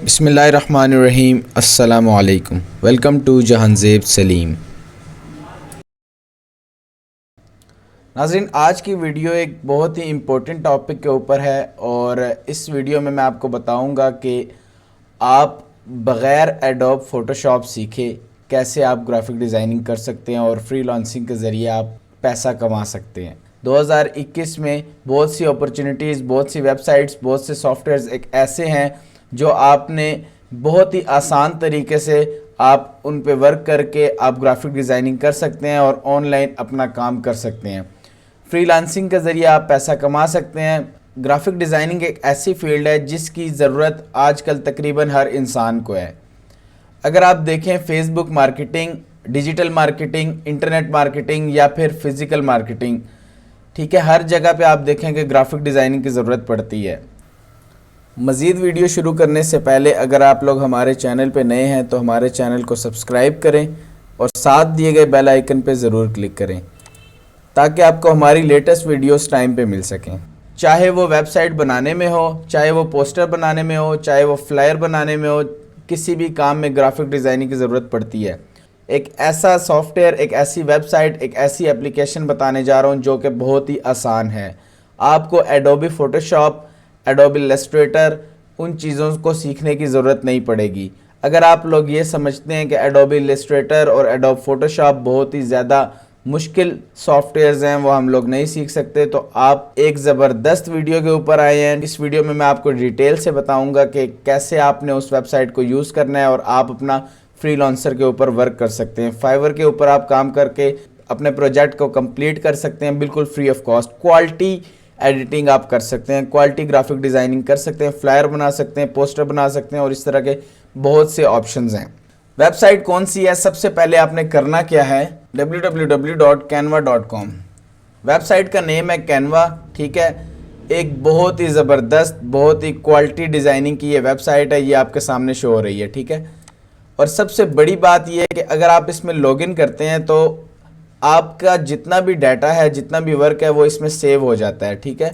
बिस्मिल्लाहिर्रहमानिर्रहीम। अस्सलामु अलैकुम। Welcome to Jahanzeb Saleem. नाज़रीन, आज की वीडियो एक बहुत ही इम्पोर्टेंट टॉपिक के ऊपर है और इस वीडियो में मैं आपको बताऊंगा कि आप बग़ैर एडोब फ़ोटोशॉप सीखे कैसे आप ग्राफिक डिज़ाइनिंग कर सकते हैं और फ्रीलांसिंग के ज़रिए आप पैसा कमा सकते हैं। 2021 में बहुत सी अपॉर्चुनिटीज़, बहुत सी वेबसाइट्स, बहुत से सॉफ्टवेयर्स एक ऐसे हैं जो आपने बहुत ही आसान तरीके से आप उन पे वर्क करके आप ग्राफिक डिज़ाइनिंग कर सकते हैं और ऑनलाइन अपना काम कर सकते हैं। फ्रीलांसिंग के ज़रिए आप पैसा कमा सकते हैं। ग्राफिक डिज़ाइनिंग एक ऐसी फील्ड है जिसकी ज़रूरत आजकल तकरीबन हर इंसान को है। अगर आप देखें Facebook marketing, digital marketing, internet marketing या फिर फ़िज़िकल मार्केटिंग, ठीक है, हर जगह पे आप देखें कि ग्राफिक डिज़ाइनिंग की ज़रूरत पड़ती है। मज़ीद वीडियो शुरू करने से पहले अगर आप लोग हमारे चैनल पे नए हैं तो हमारे चैनल को सब्सक्राइब करें और साथ दिए गए बेल आइकन पे ज़रूर क्लिक करें ताकि आपको हमारी लेटेस्ट वीडियोस टाइम पे मिल सकें। चाहे वो वेबसाइट बनाने में हो, चाहे वो पोस्टर बनाने में हो, चाहे वो फ्लायर बनाने में हो, किसी भी काम में ग्राफिक डिज़ाइनिंग की ज़रूरत पड़ती है। एक ऐसा सॉफ्टवेयर, एक ऐसी वेबसाइट, एक ऐसी एप्लीकेशन बताने जा रहा हूँ जो कि बहुत ही आसान है। आपको एडोबी फ़ोटोशॉप, एडोबी इलस्ट्रेटर, उन चीज़ों को सीखने की ज़रूरत नहीं पड़ेगी। अगर आप लोग ये समझते हैं कि एडोबी इलस्ट्रेटर और एडोब फ़ोटोशॉप बहुत ही ज़्यादा मुश्किल सॉफ्टवेयर्स हैं, वो हम लोग नहीं सीख सकते, तो आप एक ज़बरदस्त वीडियो के ऊपर आए हैं। इस वीडियो में मैं आपको डिटेल से बताऊंगा कि कैसे आपने उस वेबसाइट को यूज़ करना है और आप अपना फ्रीलांसर के ऊपर वर्क कर सकते हैं। फाइवर के ऊपर आप काम करके अपने प्रोजेक्ट को कंप्लीट कर सकते हैं बिल्कुल free of cost. Quality editing आप कर सकते हैं, क्वालिटी ग्राफिक डिज़ाइनिंग कर सकते हैं, फ्लायर बना सकते हैं, पोस्टर बना सकते हैं और इस तरह के बहुत से ऑप्शंस हैं। वेबसाइट कौन सी है? सबसे पहले आपने करना क्या है, www.canva.com। वेबसाइट का नेम है कैनवा, ठीक है। एक बहुत ही ज़बरदस्त, बहुत ही क्वालिटी डिज़ाइनिंग की ये वेबसाइट है, ये आपके सामने शो हो रही है, ठीक है। और सबसे बड़ी बात यह है कि अगर आप इसमें लॉगिन करते हैं तो आपका जितना भी डाटा है, जितना भी वर्क है, वो इसमें सेव हो जाता है, ठीक है।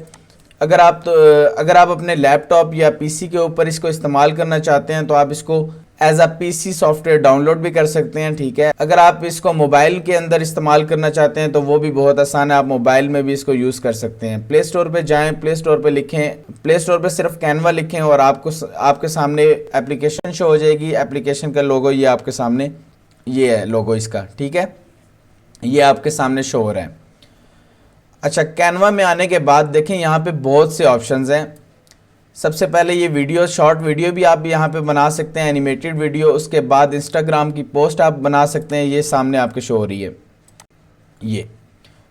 अगर आप अपने लैपटॉप या पीसी के ऊपर इसको इस्तेमाल करना चाहते हैं तो आप इसको as a PC software download भी कर सकते हैं, ठीक है। अगर आप इसको मोबाइल के अंदर इस्तेमाल करना चाहते हैं तो वो भी बहुत आसान है, आप मोबाइल में भी इसको यूज़ कर सकते हैं। प्ले स्टोर पे जाएं, प्ले स्टोर पे लिखें, प्ले स्टोर पे सिर्फ कैनवा लिखें और आपके सामने एप्लीकेशन शो हो जाएगी। एप्लीकेशन का लोगो ये आपके सामने, ये है लोगो इसका, ठीक है, ये आपके सामने शो हो रहा है। अच्छा, कैनवा में आने के बाद देखें यहाँ पे बहुत से ऑप्शंस हैं। सबसे पहले ये वीडियो, शॉर्ट वीडियो भी आप यहाँ पे बना सकते हैं, एनिमेटेड वीडियो। उसके बाद इंस्टाग्राम की पोस्ट आप बना सकते हैं, ये सामने आपके शो हो रही है ये।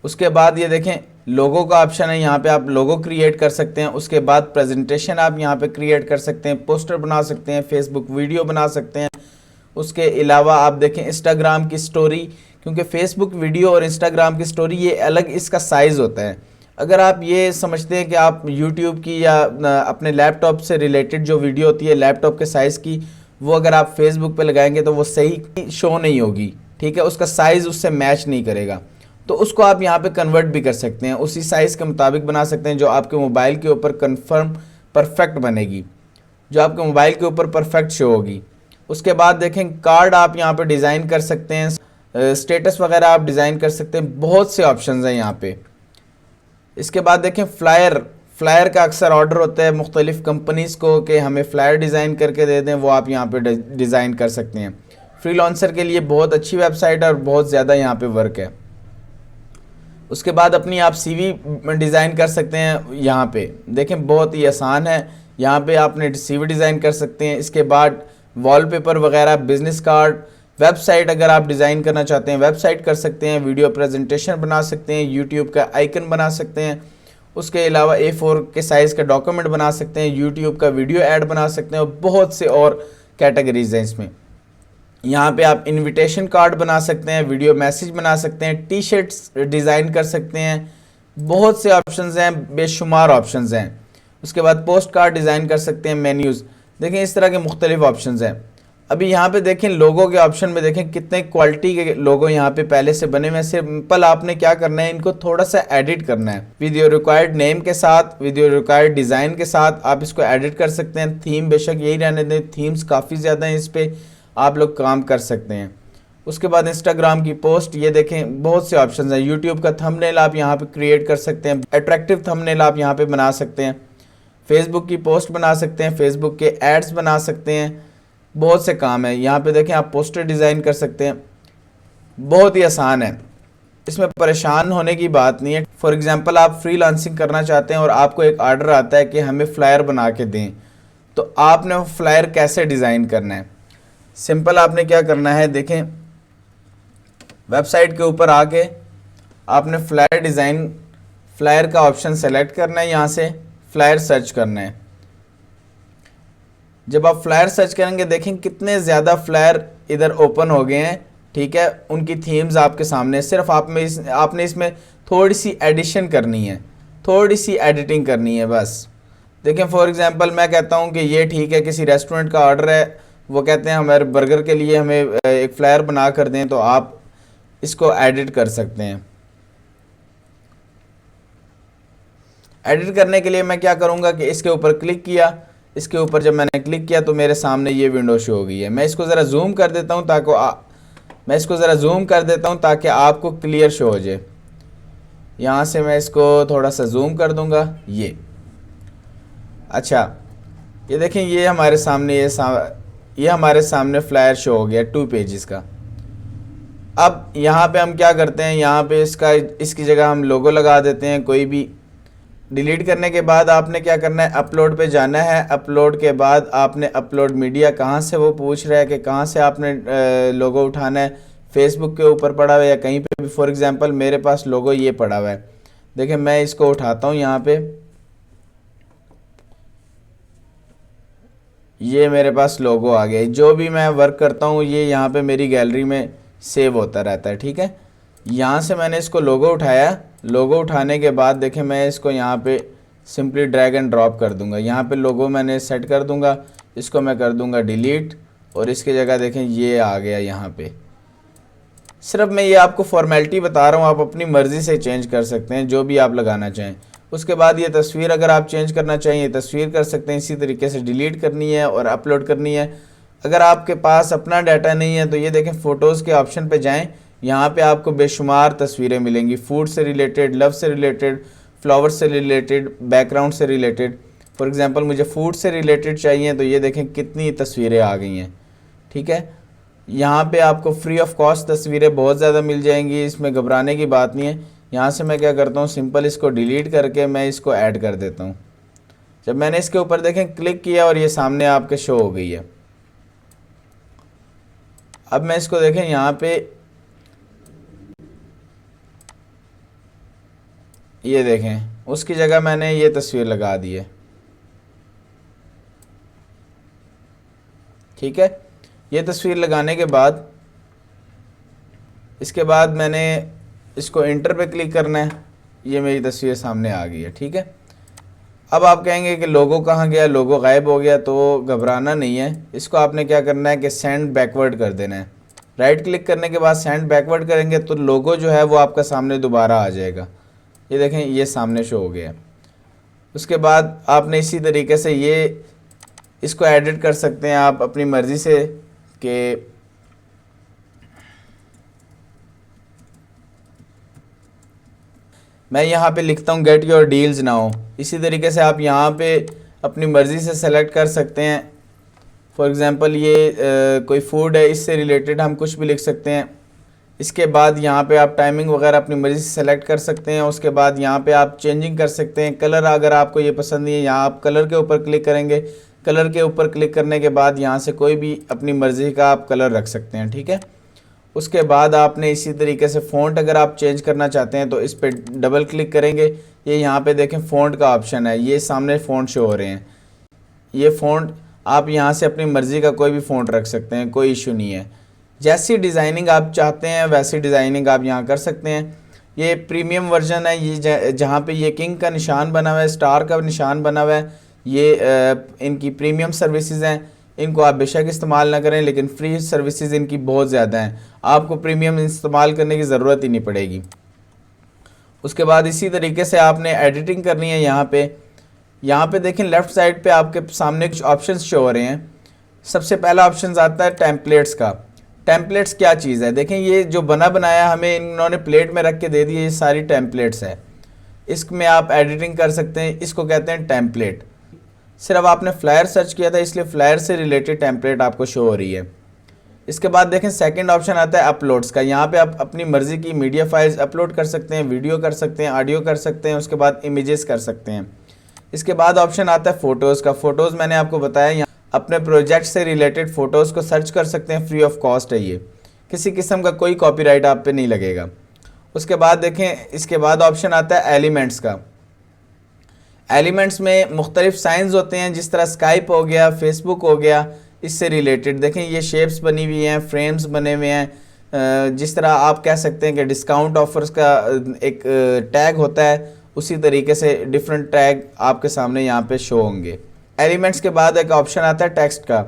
उसके बाद ये देखें लोगो का ऑप्शन है, यहाँ पे आप लोगो क्रिएट कर सकते हैं। उसके बाद प्रेजेंटेशन आप यहाँ पे क्रिएट कर सकते हैं, पोस्टर बना सकते हैं, फेसबुक वीडियो बना सकते हैं। उसके अलावा आप देखें इंस्टाग्राम की स्टोरी, क्योंकि फेसबुक वीडियो और इंस्टाग्राम की स्टोरी ये अलग इसका साइज़ होता है। अगर आप ये समझते हैं कि आप यूट्यूब की या अपने लैपटॉप से रिलेटेड जो वीडियो होती है लैपटॉप के साइज़ की, वो अगर आप फेसबुक पे लगाएंगे तो वो सही शो नहीं होगी, ठीक है, उसका साइज़ उससे मैच नहीं करेगा। तो उसको आप यहाँ पे कन्वर्ट भी कर सकते हैं, उसी साइज़ के मुताबिक बना सकते हैं जो आपके मोबाइल के ऊपर कन्फर्म परफेक्ट बनेगी, जो आपके मोबाइल के ऊपर परफेक्ट शो होगी। उसके बाद देखें कार्ड आप यहाँ पे डिज़ाइन कर सकते हैं, स्टेटस वगैरह आप डिज़ाइन कर सकते हैं, बहुत से ऑप्शंस हैं यहाँ पे। इसके बाद देखें फ्लायर का अक्सर ऑर्डर होता है मुख्तलिफ़ कंपनीज़ को कि हमें फ्लायर डिज़ाइन करके दे दें, वो आप यहाँ पे डिज़ाइन कर सकते हैं। फ्रीलांसर के लिए बहुत अच्छी वेबसाइट है और बहुत ज़्यादा यहाँ पे वर्क है। उसके बाद अपनी आप सीवी डिज़ाइन कर सकते हैं, यहाँ पे देखें बहुत ही आसान है, यहाँ पे आपने सीवी डिज़ाइन कर सकते हैं। इसके बाद वॉलपेपर वगैरह, बिजनेस कार्ड, वेबसाइट अगर आप डिज़ाइन करना चाहते हैं वेबसाइट कर सकते हैं, वीडियो प्रेजेंटेशन बना सकते हैं, यूट्यूब का आइकन बना सकते हैं। उसके अलावा A4 के साइज़ का डॉक्यूमेंट बना सकते हैं, यूट्यूब का वीडियो ऐड बना सकते हैं और बहुत से और कैटेगरीज हैं इसमें। यहाँ पे आप इनविटेशन कार्ड बना सकते हैं, वीडियो मैसेज बना सकते हैं, टी शर्ट्स डिज़ाइन कर सकते हैं, बहुत से ऑप्शंस हैं, बेशुमार ऑप्शंस हैं। उसके बाद पोस्ट कार्ड डिज़ाइन कर सकते हैं, मेन्यूज़, देखें इस तरह के मुख्तलिफ ऑप्शंस हैं। अभी यहाँ पे देखें लोगो के ऑप्शन में देखें कितने क्वालिटी के लोगो यहाँ पे पहले से बने हुए। सिंपल आपने क्या करना है, इनको थोड़ा सा एडिट करना है विद योर रिक्वायर्ड नेम के साथ, विद योर रिक्वायर्ड डिज़ाइन के साथ आप इसको एडिट कर सकते हैं। थीम बेशक यही रहने दें, थीम्स काफ़ी ज़्यादा हैं, इस पर आप लोग काम कर सकते हैं। उसके बाद इंस्टाग्राम की पोस्ट, ये देखें बहुत से ऑप्शन हैं। यूट्यूब का थंबनेल आप यहाँ पे क्रिएट कर सकते हैं, अट्रैक्टिव थंबनेल आप यहाँ पे बना सकते हैं। फेसबुक की पोस्ट बना सकते हैं, फेसबुक के एड्स बना सकते हैं, बहुत से काम है। यहाँ पे देखें आप पोस्टर डिज़ाइन कर सकते हैं, बहुत ही आसान है, इसमें परेशान होने की बात नहीं है। फॉर एग्जांपल आप फ्रीलांसिंग करना चाहते हैं और आपको एक ऑर्डर आता है कि हमें फ्लायर बना के दें, तो आपने वो फ्लायर कैसे डिज़ाइन करना है। सिंपल आपने क्या करना है, देखें वेबसाइट के ऊपर आके आपने फ्लायर का ऑप्शन सेलेक्ट करना है, यहाँ से फ्लायर सर्च करना है। जब आप फ्लायर सर्च करेंगे देखें कितने ज़्यादा फ्लायर इधर ओपन हो गए हैं, ठीक है। उनकी थीम्स आपके सामने, सिर्फ आपने इसमें थोड़ी सी एडिशन करनी है, थोड़ी सी एडिटिंग करनी है बस। देखें फॉर एग्जांपल मैं कहता हूं कि ये ठीक है, किसी रेस्टोरेंट का ऑर्डर है, वो कहते हैं हमारे बर्गर के लिए हमें एक फ्लायर बना कर दें, तो आप इसको एडिट कर सकते हैं। एडिट करने के लिए मैं क्या करूँगा कि इसके ऊपर क्लिक किया, इसके ऊपर जब मैंने क्लिक किया तो मेरे सामने ये विंडो शो हो गई है। मैं इसको ज़रा जूम कर देता हूँ ताकि आपको क्लियर शो हो जाए। यहाँ से मैं इसको थोड़ा सा जूम कर दूँगा। ये अच्छा, ये देखें ये हमारे सामने फ्लायर शो हो गया 2 पेजेस का। अब यहाँ पे हम क्या करते हैं, यहाँ पे इसकी जगह हम लोगो लगा देते हैं कोई भी। डिलीट करने के बाद आपने क्या करना है, अपलोड पे जाना है। अपलोड के बाद आपने अपलोड मीडिया कहाँ से, वो पूछ रहा है कि कहाँ से आपने लोगो उठाना है, फेसबुक के ऊपर पड़ा हुआ है या कहीं पे भी। फॉर एग्जांपल मेरे पास लोगो ये पड़ा हुआ है, देखिए मैं इसको उठाता हूँ। यहाँ पे ये मेरे पास लोगो आ गया। जो भी मैं वर्क करता हूँ ये यहाँ पे मेरी गैलरी में सेव होता रहता है, ठीक है। यहाँ से मैंने इसको लोगो उठाया। लोगो उठाने के बाद देखें मैं इसको यहाँ पे सिंपली ड्रैग एंड ड्रॉप कर दूंगा। यहाँ पे लोगो मैंने सेट कर दूंगा, इसको मैं कर दूंगा डिलीट और इसकी जगह देखें ये आ गया यहाँ पे। सिर्फ मैं ये आपको फॉर्मेलिटी बता रहा हूँ, आप अपनी मर्ज़ी से चेंज कर सकते हैं जो भी आप लगाना चाहें। उसके बाद ये तस्वीर अगर आप चेंज करना चाहिए तस्वीर कर सकते हैं। इसी तरीके से डिलीट करनी है और अपलोड करनी है। अगर आपके पास अपना डाटा नहीं है तो ये देखें फ़ोटोज़ के ऑप्शन पे जाएं, यहाँ पे आपको बेशुमार तस्वीरें मिलेंगी, फूड से रिलेटेड, लव से रिलेटेड, फ्लावर से रिलेटेड, बैकग्राउंड से रिलेटेड। फॉर एग्जांपल मुझे फूड से रिलेटेड चाहिए तो ये देखें कितनी तस्वीरें आ गई हैं, ठीक है। यहाँ पे आपको फ्री ऑफ कॉस्ट तस्वीरें बहुत ज़्यादा मिल जाएंगी, इसमें घबराने की बात नहीं है। यहाँ से मैं क्या करता हूँ, सिंपल इसको डिलीट करके मैं इसको ऐड कर देता हूँ। जब मैंने इसके ऊपर देखें क्लिक किया और ये सामने आपके शो हो गई है। अब मैं इसको देखें यहाँ पे ये देखें उसकी जगह मैंने ये तस्वीर लगा दी है, ठीक है। ये तस्वीर लगाने के बाद इसके बाद मैंने इसको इंटर पे क्लिक करना है, ये मेरी तस्वीर सामने आ गई है, ठीक है। अब आप कहेंगे कि लोगो कहाँ गया, लोगो गायब हो गया, तो घबराना नहीं है। इसको आपने क्या करना है कि सेंड बैकवर्ड कर देना है। राइट क्लिक करने के बाद सेंड बैकवर्ड करेंगे तो लोगो जो है वो आपका सामने दोबारा आ जाएगा। ये देखें ये सामने शो हो गया। उसके बाद आपने इसी तरीके से इसको एडिट कर सकते हैं आप अपनी मर्ज़ी से कि मैं यहाँ पे लिखता हूँ गेट योर डील्स नाउ। इसी तरीके से आप यहाँ पे अपनी मर्ज़ी से सेलेक्ट कर सकते हैं। फॉर एग्ज़ाम्पल ये कोई फूड है, इससे रिलेटेड हम कुछ भी लिख सकते हैं। इसके बाद यहाँ पे आप टाइमिंग वगैरह अपनी मर्ज़ी से सेलेक्ट कर सकते हैं। उसके बाद यहाँ पे आप चेंजिंग कर सकते हैं। कलर अगर आपको ये पसंद नहीं है, यहाँ आप कलर के ऊपर क्लिक करेंगे। कलर के ऊपर क्लिक करने के बाद यहाँ से कोई भी अपनी मर्ज़ी का आप कलर रख सकते हैं, ठीक है। उसके बाद आपने इसी तरीके से फ़ॉन्ट अगर आप चेंज करना चाहते हैं तो इस पर डबल क्लिक करेंगे। ये यहाँ पे देखें फ़ॉन्ट का ऑप्शन है, ये सामने फ़ॉन्ट शो हो रहे हैं। ये फ़ॉन्ट आप यहाँ से अपनी मर्ज़ी का कोई भी फ़ॉन्ट रख सकते हैं, कोई इशू नहीं है। जैसी डिज़ाइनिंग आप चाहते हैं वैसी डिज़ाइनिंग आप यहाँ कर सकते हैं। ये प्रीमियम वर्जन है, ये जहाँ पे ये किंग का निशान बना हुआ है, स्टार का निशान बना हुआ है, ये इनकी प्रीमियम सर्विसेज हैं। इनको आप बेशक इस्तेमाल ना करें, लेकिन फ्री सर्विसेज इनकी बहुत ज़्यादा हैं, आपको प्रीमियम इस्तेमाल करने की ज़रूरत ही नहीं पड़ेगी। उसके बाद इसी तरीके से आपने एडिटिंग करनी है। यहाँ पे देखें लेफ़्ट साइड पे आपके सामने कुछ ऑप्शंस शो हो रहे हैं। सबसे पहला ऑप्शन आता है टेम्पलेट्स का। टेम्पलेट्स क्या चीज़ है? देखें ये जो बना बनाया हमें इन्होंने प्लेट में रख के दे दिए, ये सारी टेम्पलेट्स है। इसमें आप एडिटिंग कर सकते हैं, इसको कहते हैं टेम्पलेट। सिर्फ आपने फ्लायर सर्च किया था इसलिए फ्लायर से रिलेटेड टेम्पलेट आपको शो हो रही है। इसके बाद देखें सेकंड ऑप्शन आता है अपलोड्स का। यहाँ पे आप अपनी मर्ज़ी की मीडिया फाइल्स अपलोड कर सकते हैं, वीडियो कर सकते हैं, ऑडियो कर सकते हैं, उसके बाद इमेजेस कर सकते हैं। इसके बाद ऑप्शन आता है फ़ोटोज़ का। फ़ोटोज़ मैंने आपको बताया, यहाँ अपने प्रोजेक्ट से रिलेटेड फ़ोटोज़ को सर्च कर सकते हैं, फ्री ऑफ कॉस्ट है ये, किसी किस्म का कोई कॉपीराइट आप पे नहीं लगेगा। उसके बाद देखें इसके बाद ऑप्शन आता है एलिमेंट्स का। एलिमेंट्स में मुख्तलिफ साइंस होते हैं, जिस तरह स्काइप हो गया, फेसबुक हो गया, इससे रिलेटेड देखें ये शेप्स बनी हुई हैं, फ्रेम्स बने हुए हैं। जिस तरह आप कह सकते हैं कि डिस्काउंट ऑफर्स का एक टैग होता है, उसी तरीके से डिफरेंट टैग आपके सामने यहाँ पे शो होंगे। एलिमेंट्स के बाद एक ऑप्शन आता है टेक्स्ट का।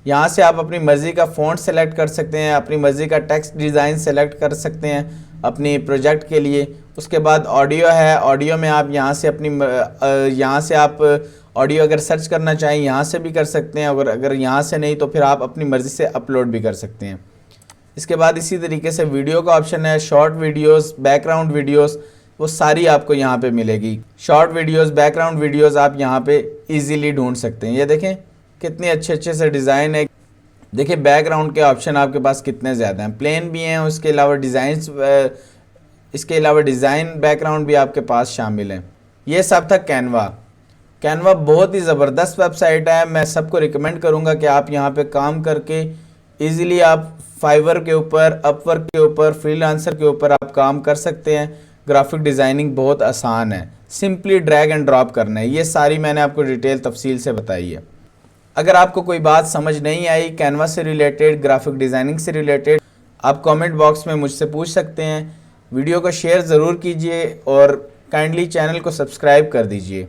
यहाँ से आप अपनी मर्ज़ी का फ़ॉन्ट सेलेक्ट कर सकते हैं, अपनी मर्ज़ी का टेक्स्ट डिज़ाइन सेलेक्ट कर सकते हैं अपनी प्रोजेक्ट के लिए। उसके बाद ऑडियो है। ऑडियो में आप यहाँ से आप ऑडियो अगर सर्च करना चाहें यहाँ से भी कर सकते हैं, अगर यहाँ से नहीं तो फिर आप अपनी मर्ज़ी से अपलोड भी कर सकते हैं। इसके बाद इसी तरीके से वीडियो का ऑप्शन है, शॉर्ट वीडियोस, बैकग्राउंड वीडियोस, वो सारी आपको यहाँ पे मिलेगी। शॉर्ट वीडियोस, बैकग्राउंड वीडियोस आप यहाँ पे इजीली ढूंढ सकते हैं। ये देखें कितने अच्छे अच्छे से डिज़ाइन है। देखिए बैकग्राउंड के ऑप्शन आपके पास कितने ज़्यादा हैं, प्लेन भी हैं, उसके अलावा डिज़ाइन बैकग्राउंड भी आपके पास शामिल हैं। ये सब था कैनवा। कैनवा बहुत ही ज़बरदस्त वेबसाइट है। मैं सबको रिकमेंड करूँगा कि आप यहाँ पे काम करके इजीली आप फाइवर के ऊपर, अपवर्क के ऊपर, फ्रीलांसर के ऊपर आप काम कर सकते हैं। ग्राफिक डिज़ाइनिंग बहुत आसान है, सिंपली ड्रैग एंड ड्रॉप करना है। ये सारी मैंने आपको डिटेल तफसील से बताई है। अगर आपको कोई बात समझ नहीं आई कैनवा से रिलेटेड, ग्राफिक डिज़ाइनिंग से रिलेटेड, आप कमेंट बॉक्स में मुझसे पूछ सकते हैं। वीडियो को शेयर ज़रूर कीजिए और काइंडली चैनल को सब्सक्राइब कर दीजिए।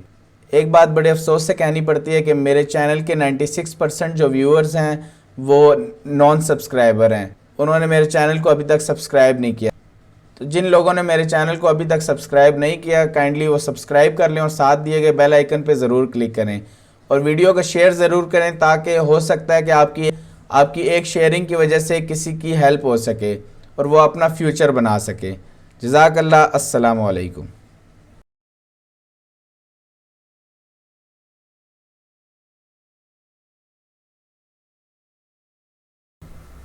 एक बात बड़े अफसोस से कहनी पड़ती है कि मेरे चैनल के 96% जो व्यूअर्स हैं वो नॉन सब्सक्राइबर हैं, उन्होंने मेरे चैनल को अभी तक सब्सक्राइब नहीं किया। तो जिन लोगों ने मेरे चैनल को अभी तक सब्सक्राइब नहीं किया, काइंडली वो सब्सक्राइब कर लें और साथ दिए गए बेल आइकन पे ज़रूर क्लिक करें और वीडियो को शेयर ज़रूर करें, ताकि हो सकता है कि आपकी एक शेयरिंग की वजह से किसी की हेल्प हो सके और वो अपना फ्यूचर बना सके। जज़ाकल्लाह। अस्सलामु अलैकुम।